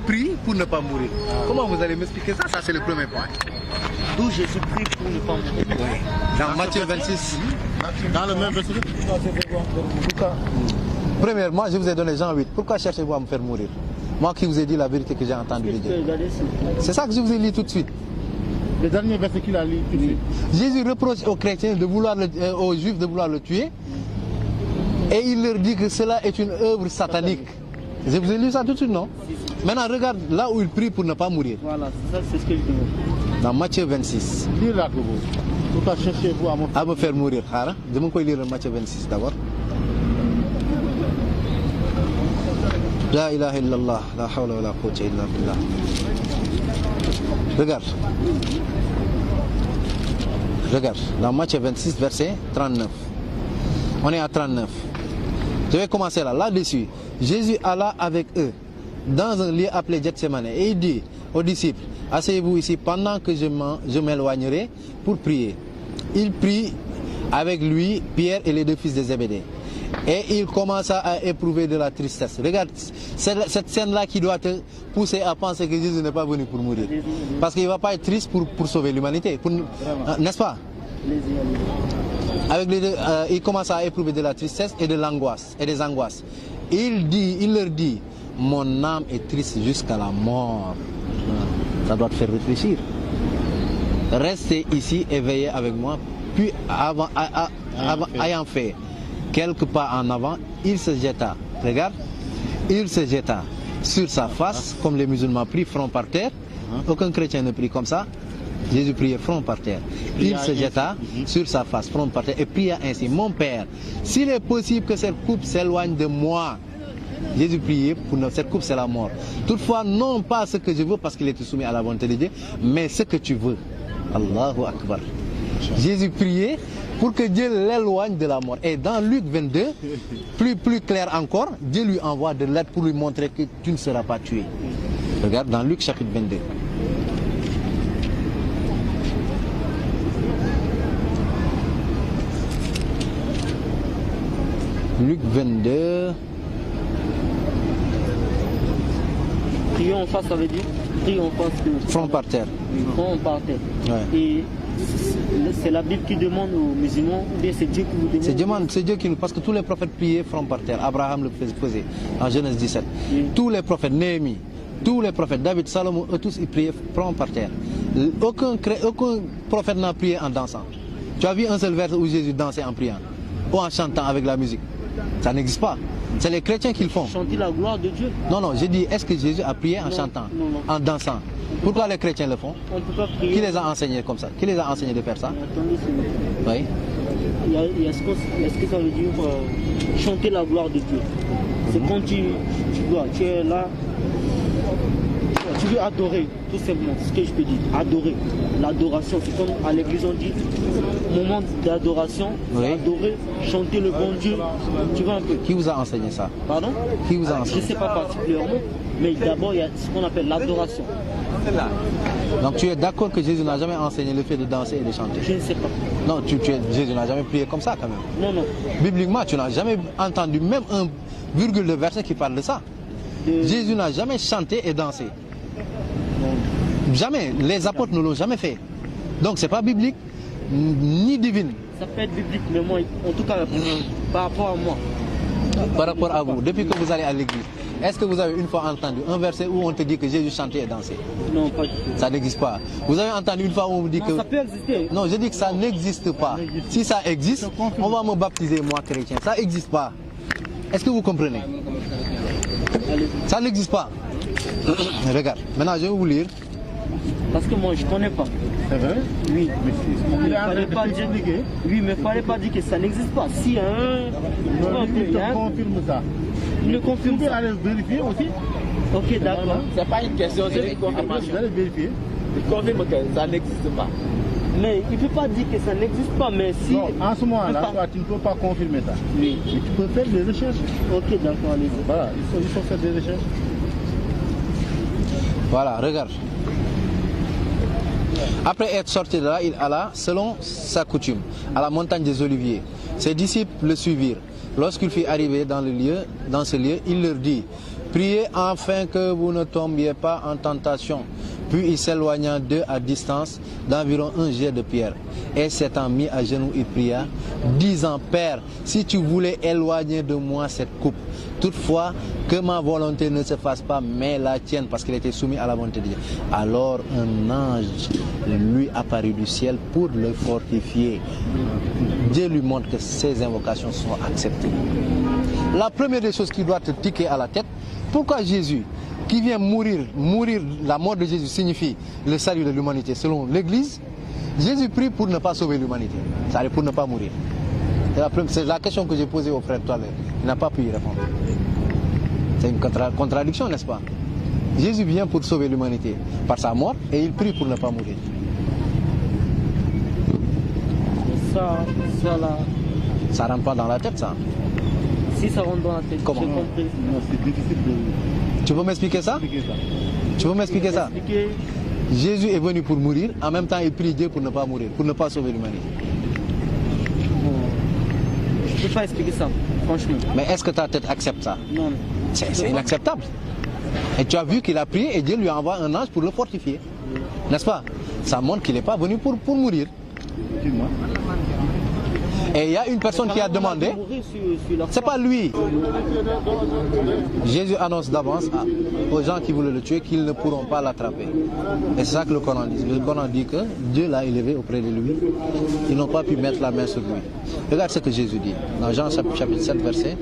prie pour ne pas mourir. Comment vous allez m'expliquer ça? Ça, c'est le premier point. D'où Jésus prie pour ne pas mourir. Ouais. Dans Matthieu 26. Dans le même verset. Premièrement, je vous ai donné Jean 8. Pourquoi cherchez-vous à me faire mourir? Moi qui vous ai dit la vérité que j'ai entendue de Dieu. C'est ça que je vous ai lu tout de suite. Le dernier verset qu'il a lu tout de suite. Jésus reproche aux chrétiens de vouloir aux juifs de vouloir le tuer. Et il leur dit que cela est une œuvre satanique. Je vous ai lu ça tout de suite, non? Maintenant, regarde là où il prie pour ne pas mourir. Voilà, ça c'est ce que je dis. Dans Matthieu 26. Lire là, pourquoi cherchez-vous à me faire mourir? Je vais lire Matthieu 26 d'abord. La ilaha illallah, la hawla wa la quwwata illa billah. Regarde, dans Matthieu 26, verset 39. On est à 39. Je vais commencer là-dessus. Jésus alla avec eux dans un lieu appelé Gethsemane et il dit aux disciples, asseyez-vous ici pendant que je m'éloignerai pour prier. Il prit avec lui Pierre et les deux fils de Zébédée. Et il commença à éprouver de la tristesse. Regarde, c'est cette scène-là qui doit te pousser à penser que Jésus n'est pas venu pour mourir. Parce qu'il ne va pas être triste pour sauver l'humanité. N'est-ce pas? Avec les deux, il commence à éprouver de la tristesse et de l'angoisse et des angoisses. Il leur dit, mon âme est triste jusqu'à la mort. Ça doit te faire réfléchir. Restez ici et veillez avec moi. Puis ayant fait quelques pas en avant, il se jeta. Regarde, il se jeta sur sa face, comme les musulmans prient front par terre. Aucun chrétien ne prie comme ça. Jésus priait front par terre. Il se jeta sur sa face, front par terre, et pria ainsi, mon Père, s'il est possible que cette coupe s'éloigne de moi. Jésus priait pour cette coupe, c'est la mort. Toutefois, non pas ce que je veux, parce qu'il était soumis à la volonté de Dieu, mais ce que tu veux. Allahu Akbar. Jésus priait pour que Dieu l'éloigne de la mort. Et dans Luc 22, plus clair encore, Dieu lui envoie de l'aide pour lui montrer que tu ne seras pas tué. Regarde dans Luc chapitre 22. Luc 22. Prions en face, ça veut dire prions en face. Front par terre. Front par terre. Ouais. Et c'est la Bible qui demande aux musulmans, ou bien c'est Dieu qui vous demande? C'est Dieu qui nous... Parce que tous les prophètes priaient front par terre. Abraham le faisait en Genèse 17. Oui. Tous les prophètes, Néhémie, tous les prophètes, David, Salomon, eux tous, ils priaient front par terre. Aucun prophète n'a prié en dansant. Tu as vu un seul verset où Jésus dansait en priant ou en chantant avec la musique? Ça n'existe pas. C'est les chrétiens qui le font. Chanter la gloire de Dieu? Non, non, j'ai dit, est-ce que Jésus a prié en chantant, en dansant? Pourquoi les chrétiens le font? On peut pas prier. Qui les a enseignés comme ça? Qui les a enseignés de faire ça? Attendez, oui. Est-ce que ça veut dire chanter la gloire de Dieu? C'est quand tu es là, tu veux adorer, tout simplement, c'est ce que je peux dire. Adorer. L'adoration, c'est comme à l'église on dit, moment d'adoration, adorer, chanter le bon Dieu. Tu vois un peu. Qui vous a enseigné ça? Pardon? Qui vous a enseigné? Je ne sais pas particulièrement, mais d'abord il y a ce qu'on appelle l'adoration. Donc tu es d'accord que Jésus n'a jamais enseigné le fait de danser et de chanter? Je ne sais pas. Non, Jésus n'a jamais prié comme ça quand même. Non, non. Bibliquement, tu n'as jamais entendu même un virgule de verset qui parle de ça. Jésus n'a jamais chanté et dansé. Jamais. Les apôtres ne l'ont jamais fait. Donc c'est pas biblique, ni divine. Ça peut être biblique, mais moi, en tout cas, par rapport à moi. Par rapport à vous, depuis que vous allez à l'église, est-ce que vous avez une fois entendu un verset où on te dit que Jésus chantait et dansait? Non, pas du tout. Ça n'existe pas. Vous avez entendu une fois où on vous dit que... Ça peut exister. Non, je dis que ça n'existe pas. Si ça existe, on va me baptiser moi chrétien. Ça n'existe pas. Est-ce que vous comprenez? Ça n'existe pas. Regarde, maintenant je vais vous lire. Parce que moi je ne connais pas. C'est vrai? Oui. Mais il ne fallait pas dire... Oui, mais il ne fallait pas dire que ça n'existe pas. Si il te confirme ça. Il le confirme. Vous pouvez aller vérifier aussi. Ok, d'accord. C'est pas une question, c'est une confirmation. Vous allez vérifier. Il confirme que ça n'existe pas. Mais il ne peut pas dire que ça n'existe pas, mais si... Non, en ce moment-là, tu ne peux pas confirmer ça. Oui. Mais tu peux faire des recherches. Ok, d'accord, allez-y. Voilà, il faut faire des recherches. Voilà, regarde. Après être sorti de là, il alla, selon sa coutume, à la montagne des Oliviers. Ses disciples le suivirent. Lorsqu'il fut arrivé dans ce lieu, il leur dit, Priez afin que vous ne tombiez pas en tentation. Puis il s'éloigna d'eux à distance d'environ un jet de pierre. Et s'étant mis à genoux, il pria, disant, Père, si tu voulais éloigner de moi cette coupe, toutefois que ma volonté ne se fasse pas, mais la tienne, parce qu'il était soumis à la volonté de Dieu. Alors un ange lui apparut du ciel pour le fortifier. Dieu lui montre que ses invocations sont acceptées. La première des choses qui doit te tiquer à la tête, pourquoi Jésus qui vient mourir, la mort de Jésus signifie le salut de l'humanité selon l'Église. Jésus prie pour ne pas sauver l'humanité, c'est-à-dire pour ne pas mourir. C'est la question que j'ai posée au frère tout à l'heure. Il n'a pas pu y répondre. C'est une contradiction, n'est-ce pas? Jésus vient pour sauver l'humanité par sa mort et il prie pour ne pas mourir. Ça rentre pas dans la tête, ça? Si ça rentre dans la tête, comment? Non, c'est difficile de... Tu peux m'expliquer ça? Tu peux m'expliquer ça? Jésus est venu pour mourir, en même temps il prie Dieu pour ne pas mourir, pour ne pas sauver l'humanité. Je ne peux pas expliquer ça, franchement. Mais est-ce que ta tête accepte ça? Non. C'est inacceptable. Et tu as vu qu'il a prié et Dieu lui envoie un ange pour le fortifier. N'est-ce pas? Ça montre qu'il n'est pas venu pour mourir. Et il y a une personne qui a demandé, c'est pas lui. Jésus annonce d'avance aux gens qui voulaient le tuer qu'ils ne pourront pas l'attraper. Et c'est ça que le Coran dit. Le Coran dit que Dieu l'a élevé auprès de lui. Ils n'ont pas pu mettre la main sur lui. Regarde ce que Jésus dit. Dans Jean chapitre 7, verset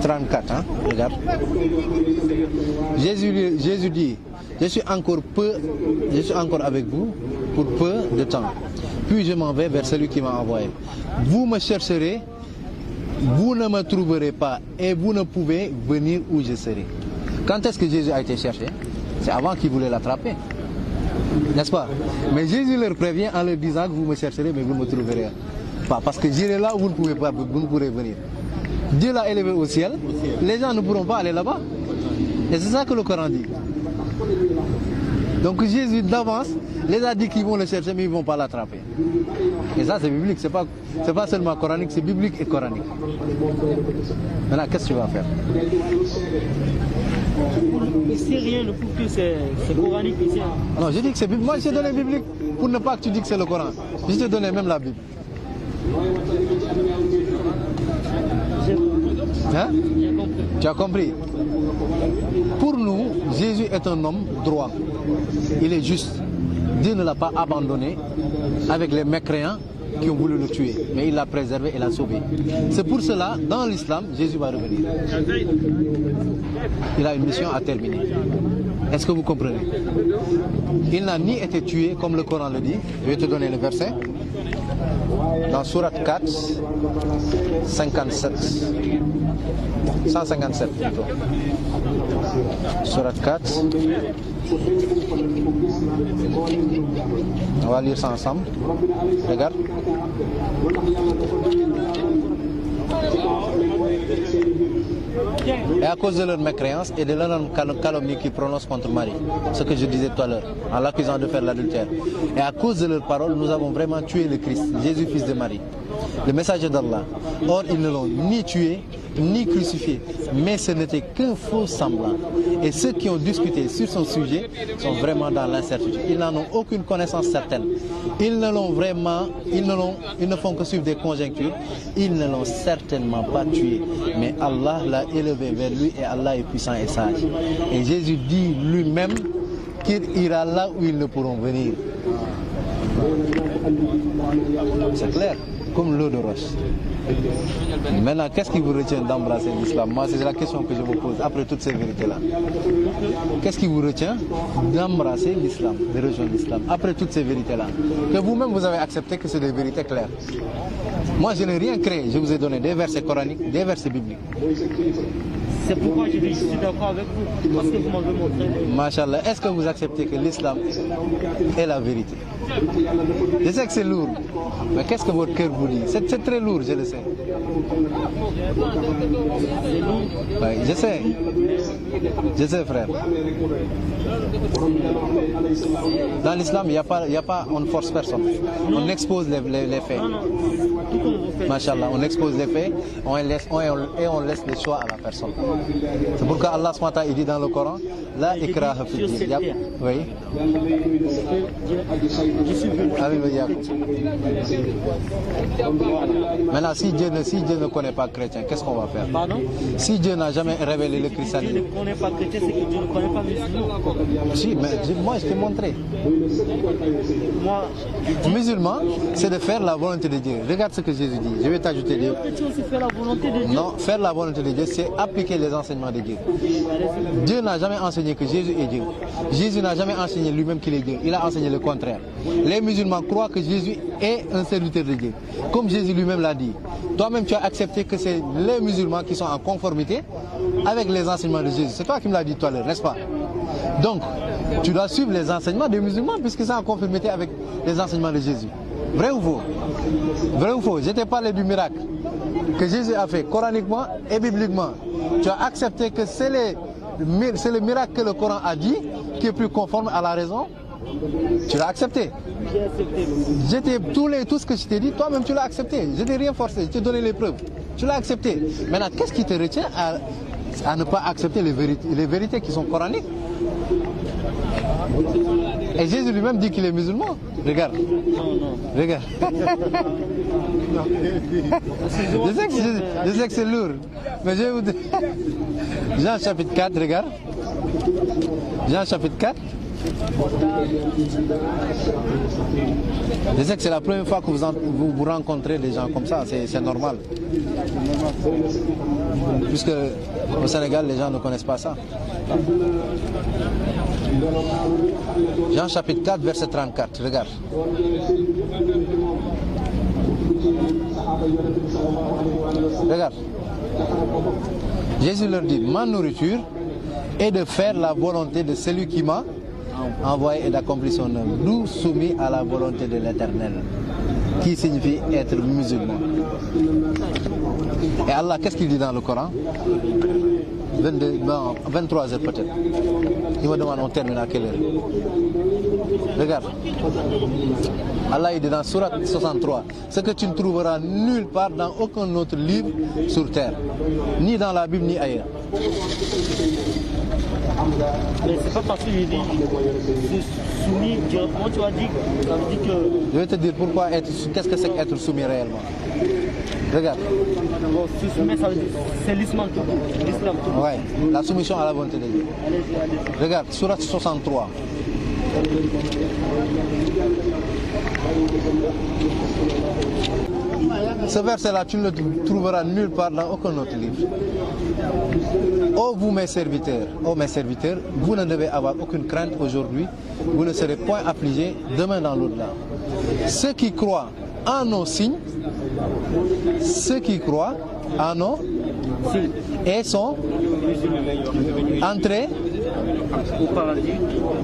34. Hein? Regarde. Jésus dit, je suis encore avec vous pour peu de temps. Puis je m'en vais vers celui qui m'a envoyé. Vous me chercherez, vous ne me trouverez pas et vous ne pouvez venir où je serai. Quand est-ce que Jésus a été cherché? C'est avant qu'il voulait l'attraper. N'est-ce pas? Mais Jésus leur prévient en leur disant que vous me chercherez mais vous ne me trouverez pas. Parce que j'irai là où vous ne pouvez pas, vous ne pourrez venir. Dieu l'a élevé au ciel, les gens ne pourront pas aller là-bas. Et c'est ça que le Coran dit. Donc Jésus d'avance les a dit qu'ils vont le chercher mais ils ne vont pas l'attraper. Et ça c'est biblique, c'est pas seulement coranique, c'est biblique et coranique. Maintenant qu'est-ce que tu vas faire? Ici rien ne prouve que c'est coranique ici. Non, je dis que c'est biblique. Moi je t'ai donné biblique pour ne pas que tu dis que c'est le Coran. Je t'ai donné même la Bible. Hein? Tu as compris? Pour nous, Jésus est un homme droit. Il est juste. Dieu ne l'a pas abandonné avec les mécréants qui ont voulu le tuer. Mais il l'a préservé et l'a sauvé. C'est pour cela, dans l'islam, Jésus va revenir. Il a une mission à terminer. Est-ce que vous comprenez? Il n'a ni été tué, comme le Coran le dit. Je vais te donner le verset. Dans Sourate 4, 57. 157 plutôt. Sourate 4. On va lire ça ensemble. Regarde. Et à cause de leur mécréance et de leur calomnie qu'ils prononcent contre Marie, ce que je disais tout à l'heure, en l'accusant de faire l'adultère, et à cause de leurs paroles, nous avons vraiment tué le Christ, Jésus, fils de Marie, le messager d'Allah. Or, ils ne l'ont ni tué, ni crucifié, mais ce n'était qu'un faux semblant. Et ceux qui ont discuté sur son sujet sont vraiment dans l'incertitude. Ils n'en ont aucune connaissance certaine. Ils ne font que suivre des conjectures. Ils ne l'ont certainement pas tué. Mais Allah l'a élevé vers lui et Allah est puissant et sage. Et Jésus dit lui-même qu'il ira là où ils ne pourront venir. C'est clair, comme l'eau de roche. Maintenant, qu'est-ce qui vous retient d'embrasser l'islam? Moi, c'est la question que je vous pose après toutes ces vérités-là. Qu'est-ce qui vous retient d'embrasser l'islam, de rejoindre l'islam, après toutes ces vérités-là? Que vous-même, vous avez accepté que c'est des vérités claires. Moi, je n'ai rien créé. Je vous ai donné des versets coraniques, des versets bibliques. C'est pourquoi je suis d'accord avec vous, parce que vous m'avez montré. Machallah, est-ce que vous acceptez que l'islam est la vérité? Je sais que c'est lourd, mais qu'est-ce que votre cœur vous dit? C'est très lourd, je le sais. C'est lourd. Oui, je sais. Je sais, frère. Dans l'islam, il n'y a pas, on ne force personne. On expose les faits. Non, tout comme vous faites. Machallah, on expose les faits et on laisse le choix à la personne. C'est pourquoi Allah SWT il dit dans le Coran, la ikraha fi din. Oui. Je suis venu. Maintenant, si Dieu ne connaît pas chrétien, qu'est-ce qu'on va faire? Pardon? Si Dieu n'a jamais révélé le Dieu christianisme. ne connaît pas chrétien, c'est que Dieu ne connaît pas musulman. Si, mais moi je t'ai montré. Moi, Musulman, c'est de faire la volonté de Dieu. Regarde ce que Jésus dit. Je vais t'ajouter le chrétien aussi fait la volonté de Dieu. Non, faire la volonté de Dieu, c'est appliquer les enseignements de Dieu. Dieu n'a jamais enseigné que Jésus est Dieu. Jésus n'a jamais enseigné lui-même qu'il est Dieu. Il a enseigné le contraire. Les musulmans croient que Jésus est un serviteur de Dieu. Comme Jésus lui-même l'a dit. Toi-même, tu as accepté que c'est les musulmans qui sont en conformité avec les enseignements de Jésus. C'est toi qui me l'as dit tout à l'heure, n'est-ce pas? Donc, tu dois suivre les enseignements des musulmans puisque c'est en conformité avec les enseignements de Jésus. Vrai ou faux? Vrai ou faux? Je t'ai parlé du miracle que Jésus a fait coraniquement et bibliquement. Tu as accepté que c'est le miracle que le Coran a dit qui est plus conforme à la raison. Tu l'as accepté. J'ai accepté. Tout ce que je t'ai dit, toi-même tu l'as accepté. Je t'ai rien forcé, je t'ai donné les preuves. Tu l'as accepté. Maintenant, qu'est-ce qui te retient à ne pas accepter les vérités qui sont coraniques? Et Jésus lui-même dit qu'il est musulman. Regarde. Non. Regarde. Je sais que c'est lourd. Mais je vais vous dire. Jean chapitre 4, regarde. Jean chapitre 4. Je sais que c'est la première fois que vous rencontrez des gens comme ça, c'est normal. Puisque au Sénégal, les gens ne connaissent pas ça. Jean chapitre 4, verset 34, regarde. Regarde. Jésus leur dit, ma nourriture est de faire la volonté de celui qui m'a envoyé et d'accomplir son œuvre. Nous soumis à la volonté de l'Éternel, qui signifie être musulman. Et Allah, qu'est-ce qu'il dit dans le Coran? 23 heures peut-être. Il me demande on termine à quelle heure? Regarde. Allah il dit dans Surat 63, ce que tu ne trouveras nulle part dans aucun autre livre sur terre, ni dans la Bible ni ailleurs. Mais c'est pas parce qu'il dit c'est soumis directement, tu as dit, ça veut dire que. Je vais te dire pourquoi qu'est-ce que c'est qu'être soumis réellement. Regarde. Bon, se soumettre, ça veut dire c'est l'islam tout. L'islam tout. Ouais, la soumission à la volonté de Dieu. Allez-y. Regarde, Surat 63. Ce verset-là, tu ne le trouveras nulle part dans aucun autre livre. Oh vous mes serviteurs, vous ne devez avoir aucune crainte aujourd'hui, vous ne serez point affligés demain dans l'au-delà. Ceux qui croient en nos signes, ceux qui croient en nos et sont entrés Au paradis,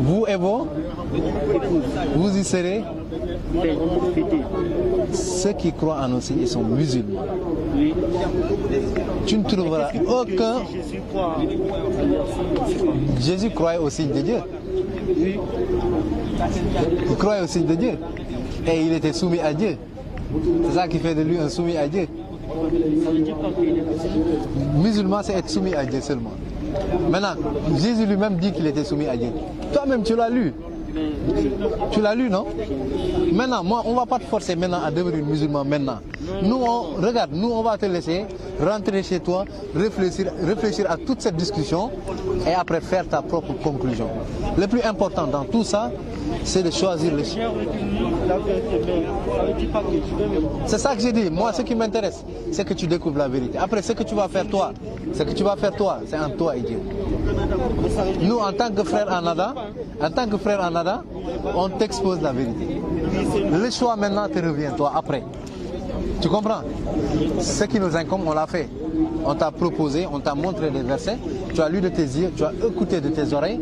vous et vos, vous y serez. fêter. Ceux qui croient en nos signes, ils sont musulmans. Oui. Tu ne trouveras aucun. Si Jésus croit. Jésus croyait au signe de Dieu. Oui. Il croyait au signe de Dieu. Et il était soumis à Dieu. C'est ça qui fait de lui un soumis à Dieu. Ça veut dire quoi qu'il est musulman? Musulman, c'est être soumis à Dieu seulement. Maintenant, Jésus lui-même dit qu'il était soumis à Dieu. Toi-même, tu l'as lu. Tu l'as lu, non? Maintenant, moi, on ne va pas te forcer maintenant à devenir musulman maintenant. Nous, regarde, nous, on va te laisser rentrer chez toi, réfléchir à toute cette discussion et après faire ta propre conclusion. Le plus important dans tout ça, c'est de choisir le choix. C'est ça que j'ai dit. Moi, ce qui m'intéresse, c'est que tu découvres la vérité. Après, ce que tu vas faire toi, c'est en toi et Dieu. Nous, en tant que frères en Adam, on t'expose la vérité. Le choix maintenant te revient, toi, après. Tu comprends? Ce qui nous incombe, on l'a fait. On t'a proposé, on t'a montré des versets, tu as lu de tes yeux, tu as écouté de tes oreilles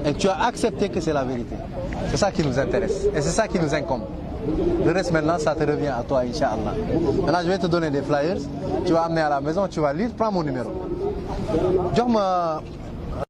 et tu as accepté que c'est la vérité. C'est ça qui nous intéresse et c'est ça qui nous incombe. Le reste maintenant, ça te revient à toi, Inch'Allah. Maintenant, je vais te donner des flyers, tu vas amener à la maison, tu vas lire, prends mon numéro. Dis-moi